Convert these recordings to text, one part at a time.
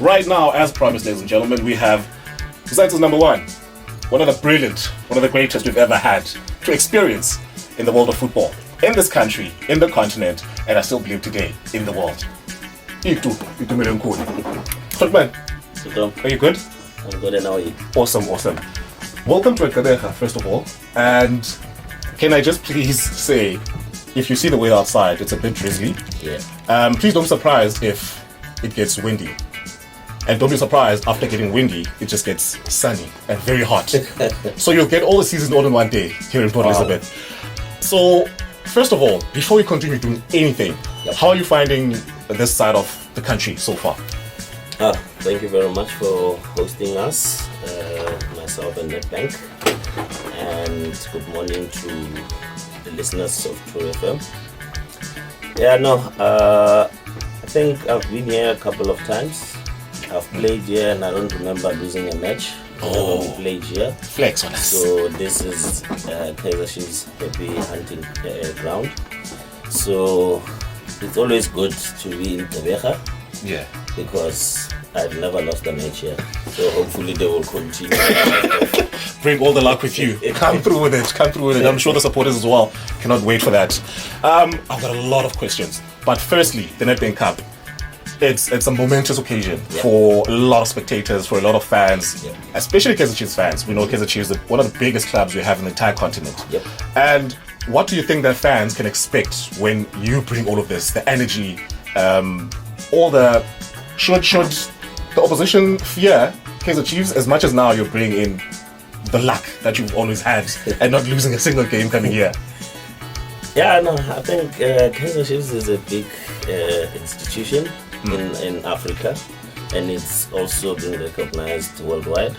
right now, as promised, ladies and gentlemen, we have Besides number one of the brilliant, one of the greatest we've ever had to experience in the world of football, in this country, in the continent, and I still believe today, in the world. Itumeleng Khune. Man, are you good? I'm good, and how are you? Awesome. Welcome to Itumeleng, first of all. And can I just please say, if you see the weather outside, it's a bit drizzly. Yeah. Please don't be surprised if it gets windy. And don't be surprised after getting windy, it just gets sunny and very hot. So you'll get all the seasons all in one day here in Port Elizabeth. So, first of all, before we continue doing anything, how are you finding this side of the country so far? Thank you very much for hosting us, myself and NetBank. And good morning to the listeners of True FM. I think I've been here a couple of times. I've played here and I don't remember losing a match. We played here. Flex on us. So this is Kaizer Chiefs happy hunting ground. So it's always good to be in Tebeja. Yeah. Because I've never lost a match here. So hopefully they will continue. Bring all the luck with you. Come through with it. I'm sure the supporters as well cannot wait for that. I've got a lot of questions. But firstly, the NetBank Cup. It's a momentous occasion for a lot of spectators, for a lot of fans, especially Kaizer Chiefs fans. We know Kaizer Chiefs is one of the biggest clubs we have in the entire continent. Yep. And what do you think that fans can expect when you bring all of this, the energy, all the should the opposition fear Kaizer Chiefs as much as now you're bringing in the luck that you've always had and not losing a single game coming here? I think Kaizer Chiefs is a big institution in Africa, and it's also been recognized worldwide.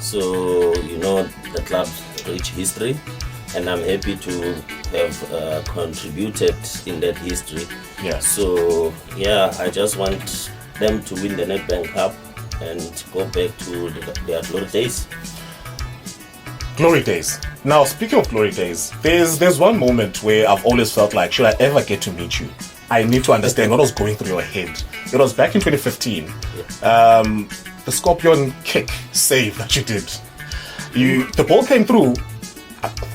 So the club's rich history, and I'm happy to have contributed in that history. Yeah. So I just want them to win the NetBank Cup and go back to their glory days. Glory days. Now, speaking of glory days, there's one moment where I've always felt like, should I ever get to meet you, I need to understand what was going through your head. It was back in 2015. The Scorpion kick save that you did. The ball came through.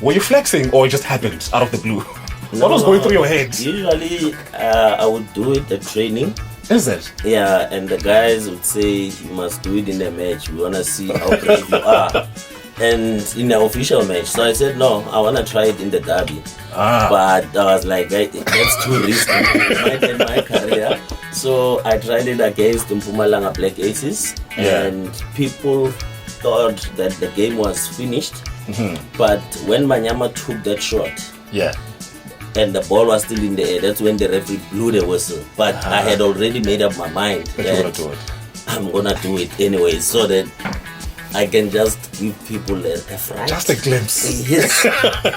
Were you flexing or it just happened out of the blue? What was going through your head? Usually, I would do it at training. Is it? Yeah, and the guys would say, you must do it in the match. We want to see how brave you are. And in the official match. So I said, no, I want to try it in the derby. But I was like, that's too risky. It might end my career. So I tried it against Itumeleng Black Aces. And people thought that the game was finished. But when Manyama took that shot, and the ball was still in the air, that's when the referee blew the whistle. But I had already made up my mind that I'm going to do it anyway, so that I can just give people a fright. Just a glimpse. Yes.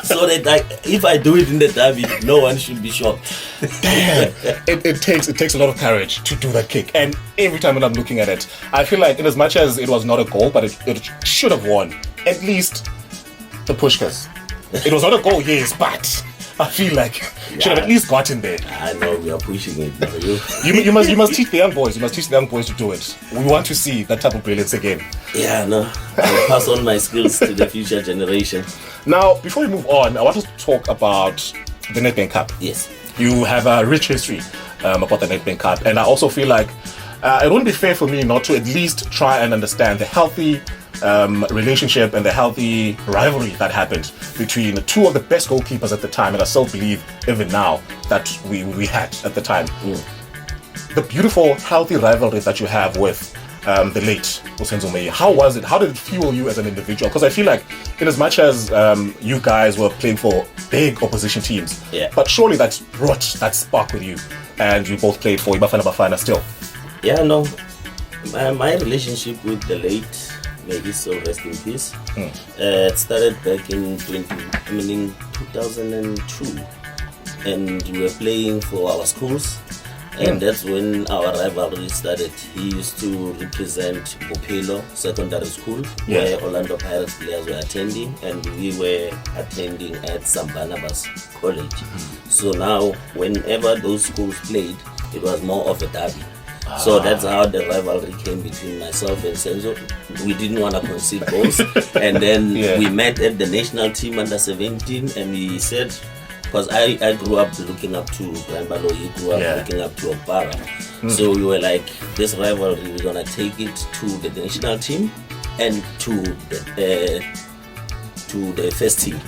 So that if I do it in the derby, no one should be shocked. Damn. It takes a lot of courage to do that kick. And every time when I'm looking at it, I feel like in as much as it was not a goal, but it should have won at least the Pushkas. It was not a goal, yes, but I feel like should have at least gotten there. I know we are pushing it now. You must teach the young boys. You must teach the young boys to do it. We want to see that type of brilliance again. I'll pass on my skills to the future generation. Now, before we move on, I want to talk about the NetBank Cup. Yes. You have a rich history about the NetBank Cup, and I also feel like it wouldn't be fair for me not to at least try and understand the healthy relationship and the healthy rivalry that happened between two of the best goalkeepers at the time, and I still believe even now that we had at the time. The beautiful, healthy rivalry that you have with the late Usenzo Meyi. How was it? How did it fuel you as an individual? Because I feel like in as much as you guys were playing for big opposition teams, but surely that brought that spark with you, and you both played for Bafana still. My relationship with the late Meyi, so rest in peace. It started back in 2002, and we were playing for our schools, and that's when our rivalry started. He used to represent Bophelo Secondary School, where Orlando Pirates players were attending, and we were attending at St. Barnabas College. So now, whenever those schools played, it was more of a derby. So that's how the rivalry came between myself and Senzo. We didn't want to concede goals. And then we met at the national team under 17, and we said, because I grew up looking up to Brian Balo, he grew up looking up to Okpara. So we were like, this rivalry, we're going to take it to the national team and to the first team.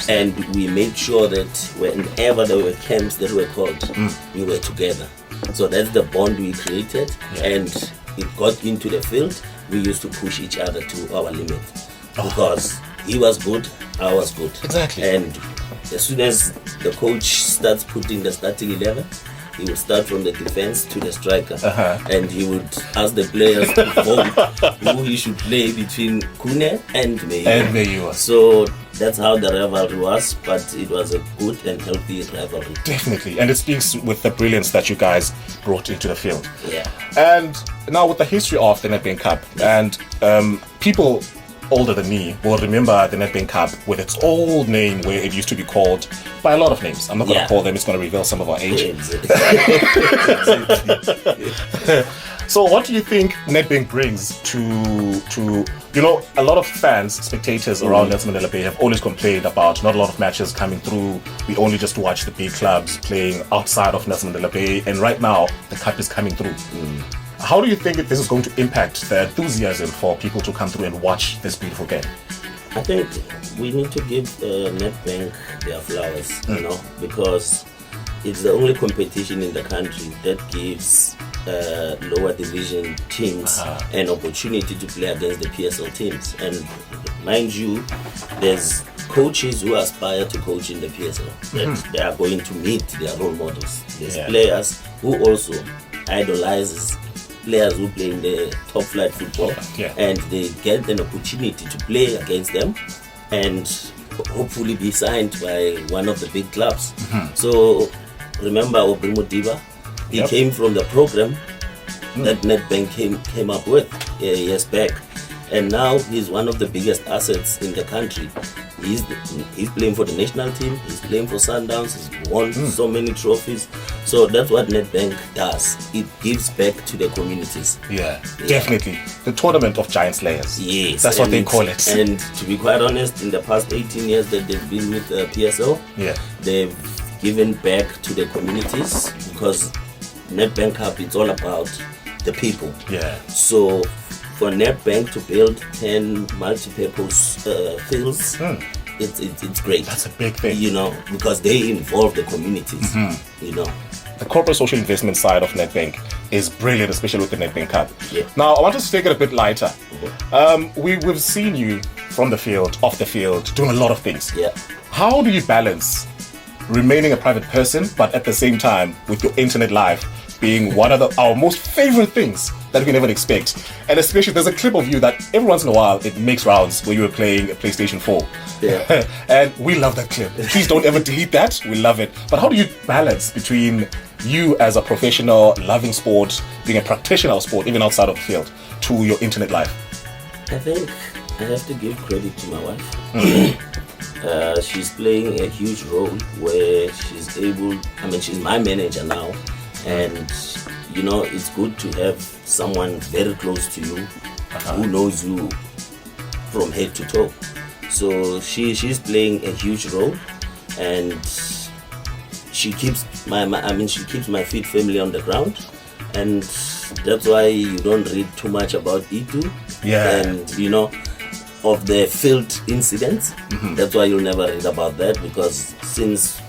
And we made sure that whenever there were camps that were called, we were together. So that's the bond we created, and it got into the field. We used to push each other to our limit because he was good, I was good. Exactly. And as soon as the coach starts putting the starting 11, he would start from the defense to the striker, and he would ask the players to vote who he should play between Khune and Meyiwa. So that's how the rivalry was, but it was a good and healthy rivalry. Definitely, and it speaks with the brilliance that you guys brought into the field. Yeah. And now with the history of the Nedbank Cup, and people older than me will remember the Nedbank Cup with its old name, where it used to be called by a lot of names. I'm not going to call them, it's going to reveal some of our age. So what do you think Nedbank brings to you know, a lot of fans, spectators around Nelson Mandela Bay have always complained about not a lot of matches coming through. We only just watch the big clubs playing outside of Nelson Mandela Bay, and right now the cup is coming through. How do you think that this is going to impact the enthusiasm for people to come through and watch this beautiful game? I think we need to give Nedbank their flowers, you know, because it's the only competition in the country that gives lower division teams an opportunity to play against the PSL teams. And mind you, there's coaches who aspire to coach in the PSL that they are going to meet their role models. There's players who also idolizes players who play in the top flight football, and they get an opportunity to play against them and hopefully be signed by one of the big clubs. So remember Obrimo Diba, he came from the program that Nedbank came up with years back, and now he's one of the biggest assets in the country. He's playing for the national team, he's playing for Sundowns, he's won so many trophies. So that's what Nedbank does. It gives back to the communities. Definitely. The tournament of giant slayers. Yes. That's what they call it. And to be quite honest, in the past 18 years that they've been with PSL, they've given back to the communities, because Nedbank Cup, it's all about the people. So for Nedbank to build 10 multi-purpose fields, it's great. That's a big thing. You know, because they involve the communities, you know. The corporate social investment side of Nedbank is brilliant, especially with the Nedbank Cup. Now, I want us to take it a bit lighter. We've seen you from the field, off the field, doing a lot of things. How do you balance remaining a private person, but at the same time with your internet life being one of our most favorite things that we never expect? And especially, there's a clip of you that every once in a while it makes rounds where you were playing a PlayStation 4. And we love that clip. Please don't ever delete that. We love it. But how do you balance between you as a professional, loving sport, being a practitioner of sport, even outside of the field, to your internet life? I think I have to give credit to my wife. She's playing a huge role where she's able, she's my manager now, and you know, it's good to have someone very close to you who knows you from head to toe. So she's playing a huge role, and she keeps she keeps my feet firmly on the ground, and that's why you don't read too much about Itu. And you know, of the field incidents. That's why you'll never read about that, because since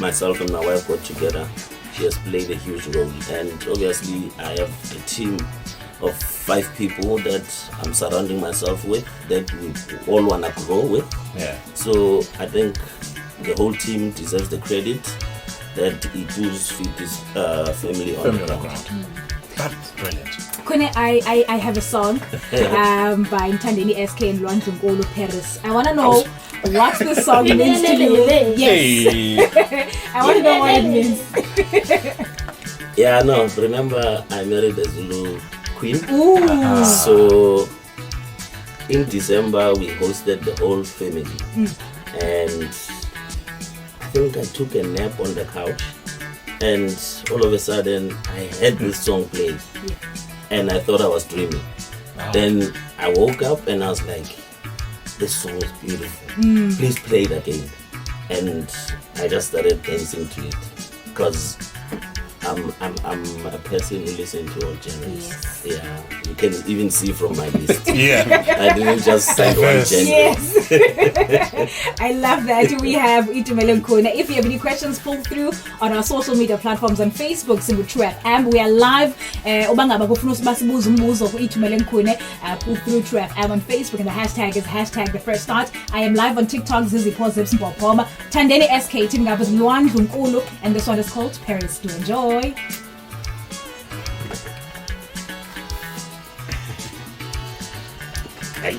myself and my wife got together, she has played a huge role. And obviously I have a team of 5 people that I'm surrounding myself with, that we all want to grow with. So I think the whole team deserves the credit that Itu's feet his family on the ground. That's brilliant. Khune, I have a song by Ntandeni SK and Luandro Nkolo Paris. I want to know what the song means to you. Yes. I want to know what it means. Remember I married a Zulu queen. So in December we hosted the whole family. And I think I took a nap on the couch, and all of a sudden I heard this song played, and I thought I was dreaming. Wow. Then I woke up and I was like, this song is beautiful. Please play it again. And I just started dancing to it because I'm a person who listens to all genres. Yes. Yeah, you can even see from my list. Yeah. I didn't just say one Diverse. genre. Yes. I love that. We have Itumeleng Khune. If you have any questions, pull through on our social media platforms on Facebook, True FM. We are live. Obangaba kufuna usibasibuza umbuzo ku Itumeleng Khune. Pull through True FM on Facebook, and the hashtag is #TheFreshStart. I am live on TikTok, Zizi_Zips_Mbopoma. Tandeni SK, teaming up with Itumeleng Khune, and this one is called Paris. Do enjoy. Hey.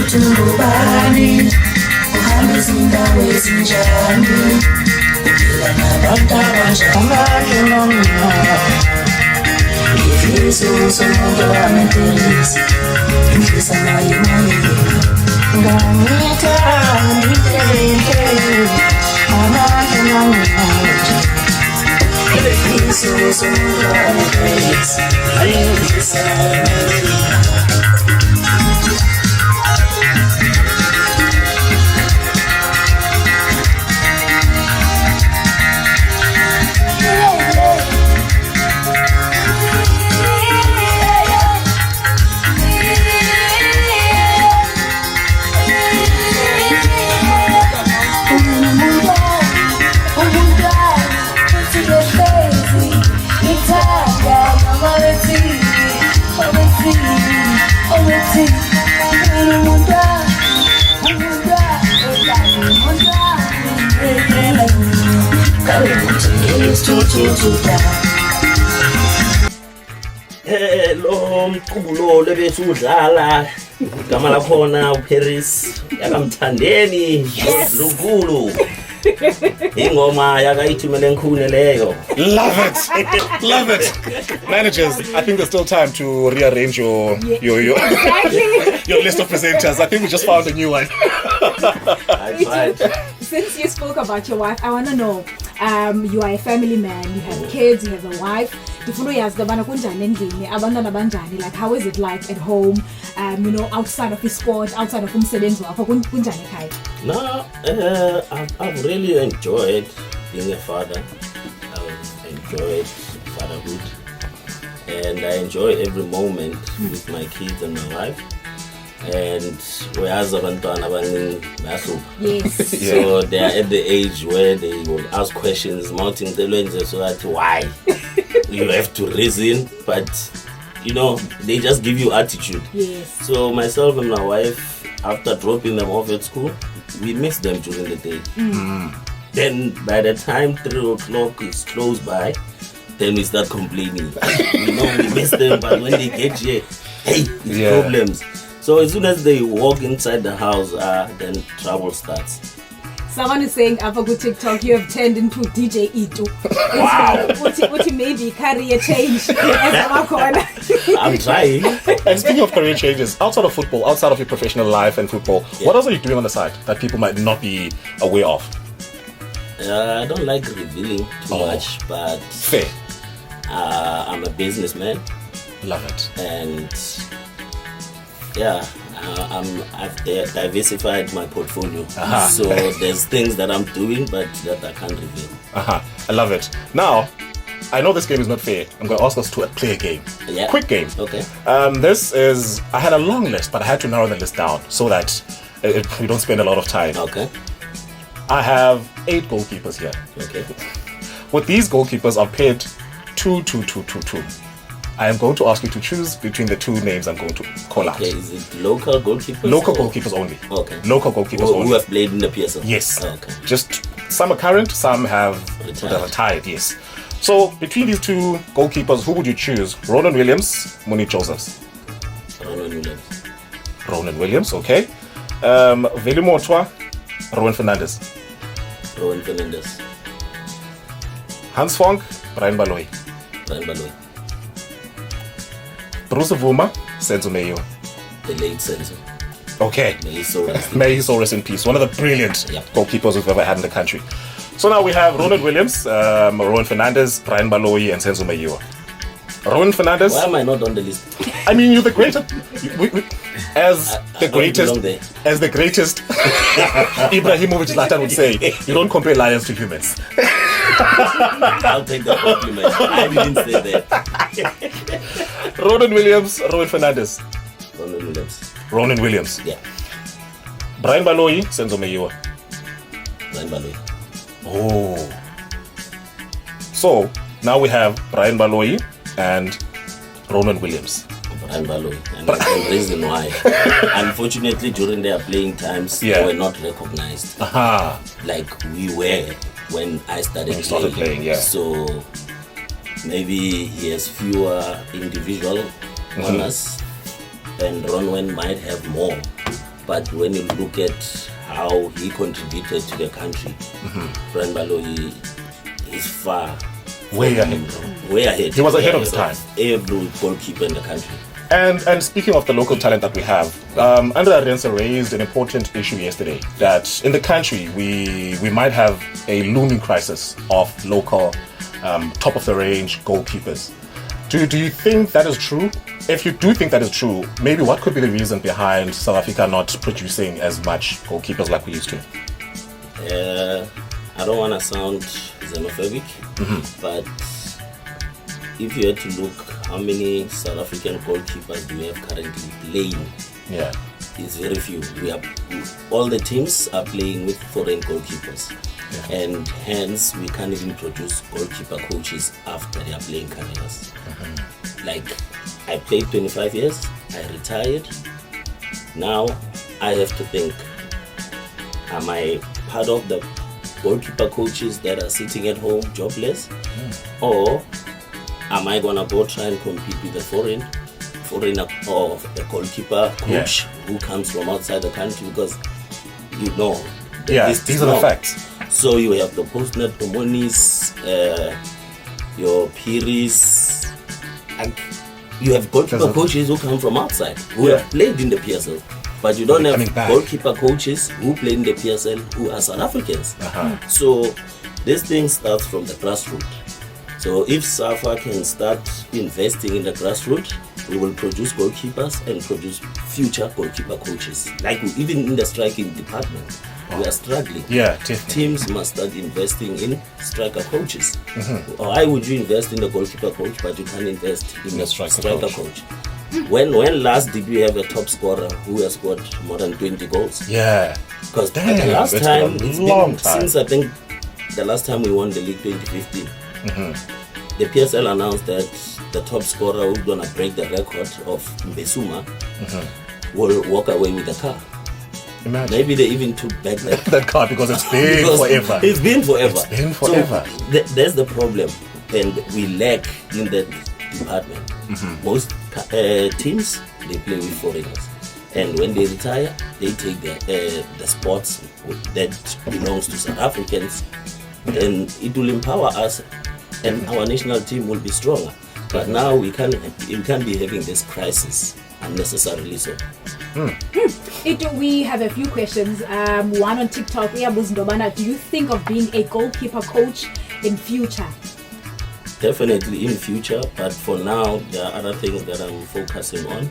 Tubani uhambe zindawo ezinjani uphila nabantu abanjani noma ifiso somuntu wamentelisi imfisa naye ngangithanda indlela amandla nangaje ifiso somuntu wamentelisi imfisa naye Lo mqubulo lebethu udlala igama lakhona uParis yakamthandeni Lunkulu ingoma yaka Itumeleng Khune leyo. Love it. Love it. Managers, I think there's still time to rearrange your list of presenters. I think we just found a new one. Since you spoke about your wife, I want to know, you are a family man, you have kids, you have a wife. Like, how is it like at home, outside of the sport, outside of umsebenzi wakho kunjani ekhaya? No, I've really enjoyed being a father. I've enjoyed fatherhood, and I enjoy every moment with my kids and my wife. And whereas abantwana abaningi bayahlupha. Yes. So they are at the age where they will ask questions, mounting the lenses, so that why you have to reason, but they just give you attitude. Yes. So myself and my wife, after dropping them off at school, we miss them during the day. Then by the time 3 o'clock is close by, then we start complaining. We miss them, but when they get here, it's problems. So as soon as they walk inside the house, then trouble starts. Someone is saying, after good TikTok, you have turned into DJ Itu. Wow. What maybe career change? I'm trying. And speaking of career changes, outside of football, outside of your professional life and football, what else are you doing on the side that people might not be aware of? I don't like revealing too much, but fair. I'm a businessman. Love it. And I've diversified my portfolio. So there's things that I'm doing, but that I can't reveal. I love it. Now, I know this game is not fair. I'm going to ask us to play a game. Yeah. Quick game. Okay. I had a long list, but I had to narrow the list down so that we don't spend a lot of time. Okay. I have 8 goalkeepers here. Okay. With these goalkeepers, I've paired 2. I am going to ask you to choose between the 2 names I'm going to call out. Okay, is it local goalkeepers? Local goalkeepers only. Okay. Local goalkeepers only. Who have played in the PSL? Yes. Okay. Just some are current, some have retired. Yes. So between these 2 goalkeepers, who would you choose? Ronan Williams, Monique Josephs. Ronan Williams, okay. Veli Motwa, Rowan Fernandez. Hans Fonk, Brian Baloyi. Brian Baloyi. Bruce Vuma, Senzo Meyiwa. The late Senzo. Okay. May his soul rest. May his soul rest in peace. One of the brilliant Yep. goalkeepers we've ever had in the country. So now we have Ronald Williams, Rowan Fernandez, Brian Baloyi, and Senzo Meyiwa. Rowan Fernandez. Why am I not on the list? I mean, you're the greatest. As the don't greatest, belong there. as the greatest, Ibrahimovic Zlatan would say, you don't compare lions to humans. I'll take that compliment. I didn't say that. Ronan Williams, Rowan Fernandez, Ronald Williams. Ronan Williams, Yeah. Brian Baloyi, Senzo Meyiwa. Brian Baloyi. Oh. So now we have Brian Baloyi and Ronan Williams. Brian Baloyi. And that's the reason why. Unfortunately, during their playing times, Yeah. they were not recognized Aha. like we were when I started, When you started playing, yeah. So maybe he has fewer individual honors, and Ronwen might have more. But when you look at how he contributed to the country, Brian Baloyi is far Way from- ahead. Way ahead. He was Way ahead of his time. Every goalkeeper in the country. And speaking of the local talent that we have, Andrea Rense raised an important issue yesterday that in the country we might have a looming crisis of local top of the range goalkeepers. Do you think that is true? If you do think that is true, maybe what could be the reason behind South Africa not producing as much goalkeepers like we used to? I don't want to sound xenophobic, but if you had to look how many South African goalkeepers do we have currently playing, Yeah. it's very few. All the teams are playing with foreign goalkeepers, and hence we can't even produce goalkeeper coaches after their playing careers. Like, I played 25 years, I retired. Now I have to think, am I part of the goalkeeper coaches that are sitting at home jobless, or am I gonna go try and compete with a foreigner or a goalkeeper coach who comes from outside the country? Because you know, Yeah, this is these are the not- facts. So you have the Postnet Omonis, your Piris, and you have goalkeeper There's a- coaches who come from outside who Yeah. have played in the PSL, but you don't They're have coming back. goalkeeper coaches who play in the PSL who are South Africans. So this thing starts from the grassroots. So if SAFA can start investing in the grassroots, we will produce goalkeepers and produce future goalkeeper coaches. Like even in the striking department, we are struggling. Yeah, definitely. Teams must start investing in striker coaches. Why would you invest in the goalkeeper coach but you can't invest in The the striker striker coach. coach? When last did we have a top scorer who has scored more than 20 goals? Yeah. Because the Damn, last that's time, been a it's long been time. since I think the last time we won the league 2015. The PSL announced that the top scorer who's gonna break the record of Mbesuma will walk away with the car. Imagine. Maybe they even took back that That card because it's been because forever. It's been forever. It's been forever. So that's the problem, and we lack in that department. Most teams they play with foreigners, and when they retire, they take the sports that belongs to South Africans, and it will empower us, and our national team will be stronger. But now we can't be having this crisis unnecessarily. So. We have a few questions. One on TikTok. Do you think of being a goalkeeper coach in future? Definitely in future, but for now there are other things that I'm focusing on.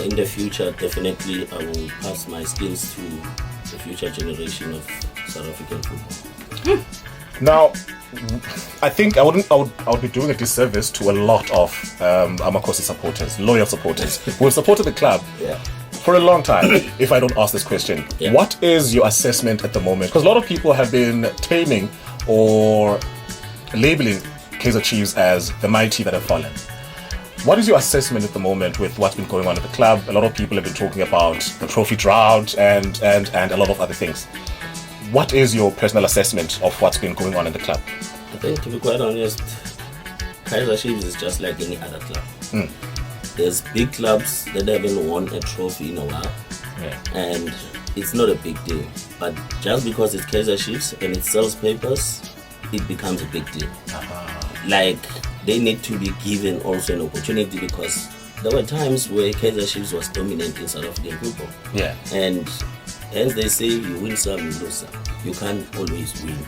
In the future, definitely I will pass my skills to the future generation of South African football. Now, I think I would be doing a disservice to a lot of Amakosi supporters, loyal supporters who have supported the club Yeah. for a long time. If I don't ask this question, Yeah. what is your assessment at the moment? Because a lot of people have been taming or labeling Kaizer Chiefs as the mighty that have fallen. What is your assessment at the moment with what's been going on at the club? A lot of people have been talking about the trophy drought and a lot of other things. What is your personal assessment of what's been going on in the club? I think, to be quite honest, Kaizer Chiefs is just like any other club. There's big clubs that haven't won a trophy in a while, and it's not a big deal. But just because it's Kaizer Chiefs and it sells papers, it becomes a big deal. Like they need to be given also an opportunity, because there were times where Kaizer Chiefs was dominant in South African football. Yeah. And hence they say you win some, you lose some. You can't always win